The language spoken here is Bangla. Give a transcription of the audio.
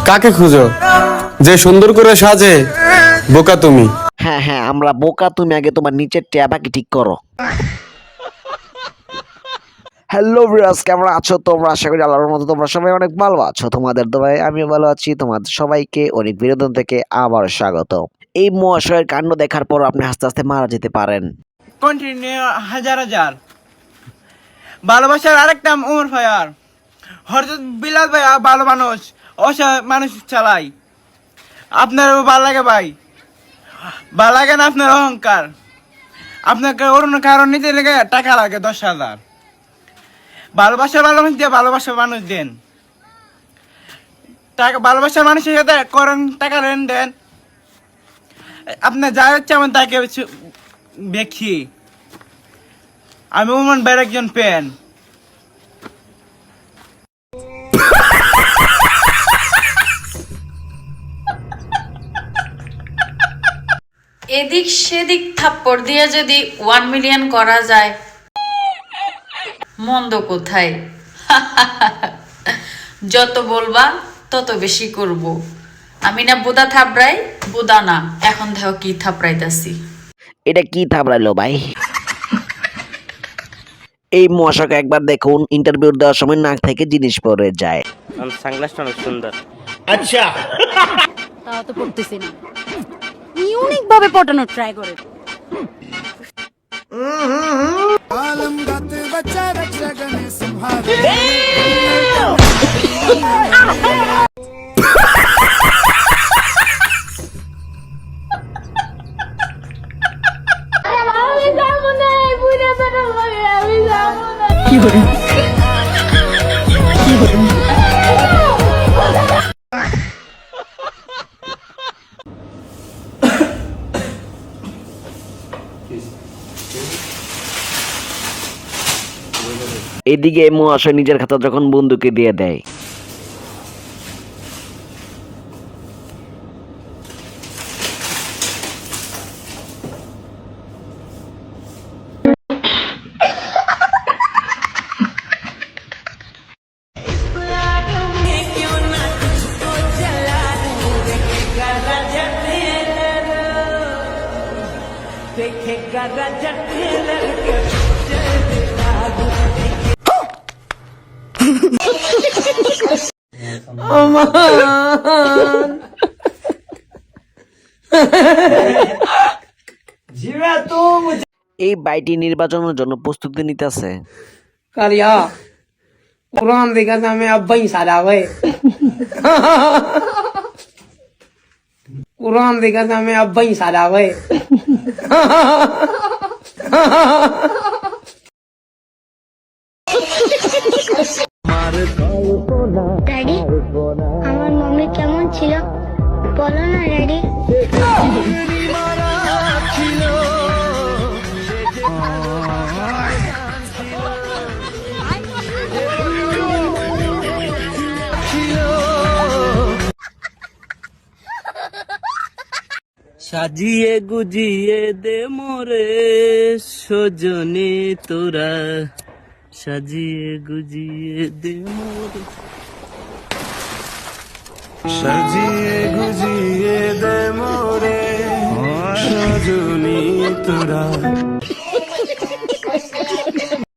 কাকে খুঁজো যে সুন্দর করে সাজে? বোকা তুমি। হ্যাঁ হ্যাঁ আমরা বোকা, তুমি আগে তোমার নিচের ট্যাবাকি ঠিক করো। হ্যালো ভিউয়ার্স, কেমন আছো তোমরা? আশা করি আল্লাহর মতো তোমরা সবাই অনেক ভালো আছো। তোমাদের দোয়ায় আমিও ভালো আছি। তোমাদের সবাইকে অনেক বিনোদন থেকে আবার স্বাগত। এই মহাশয়ের কাণ্ড দেখার পর আপনি আস্তে আস্তে মারা যেতে পারেন। কন্টিনিউ হাজার হাজার ভালোবাসার আরেক নাম উমর ফায়ার। হরজত বিলাল ভাই ভালো মানুষ, অসহায় মানুষ চালাই। আপনারও ভালো লাগে ভাই, ভালো লাগে না আপনার অহংকার? আপনাকে অন্য কারণ নিতে লেগে টাকা লাগে 10,000। ভালোবাসার মানুষ দিয়ে ভালোবাসার মানুষ দেন, টাকা ভালোবাসার মানুষের সাথে করেন, টাকা দেন। আপনার যা হচ্ছে আমার তাকে দেখি। আমি উমর ভাইয়ের একজন ফ্যান। এদিক সেদিক থাপ্পড় দিয়ে যদি 1 মিলিয়ন করা যায়, মন্দ কোথায়? যত বলবা তত বেশি করব। আমি না বুদা থাপড়াই, বুদা না। এখন দেখো কি থাপড়াইতাছি। এটা কি থাবড়াইলো ভাই? এই মহাশয়কে একবার দেখুন, ইন্টারভিউ দেওয়ার সময় নাক থেকে জিনিস পড়ে যায়। সানগ্লাসটা অনেক সুন্দর। তাও তো পড়তেছি না, ইউনিক ভাবে পটানোর ট্রাই করে। এদিকে মহাশয় নিজের খাতা যখন বন্ধুকে দিয়ে দেয়, এই বাইটি নির্বাচনের জন্য প্রস্তুতি নিতেছে। কালিয়া कुरान देखा था मैं अब ही सारा हुए कुरान देखा था मैं अब ही सारा हुए ড্যাডি, আমার মাম্মি কেমন ছিল বলো না ড্যাডি। সাজিয়ে গুজিয়ে দে মোরে সজনে তোরা, সাজিয়ে গুজিয়ে দে মোরে, সাজিয়ে গুজিয়ে দে মোরে সজনী তোরা।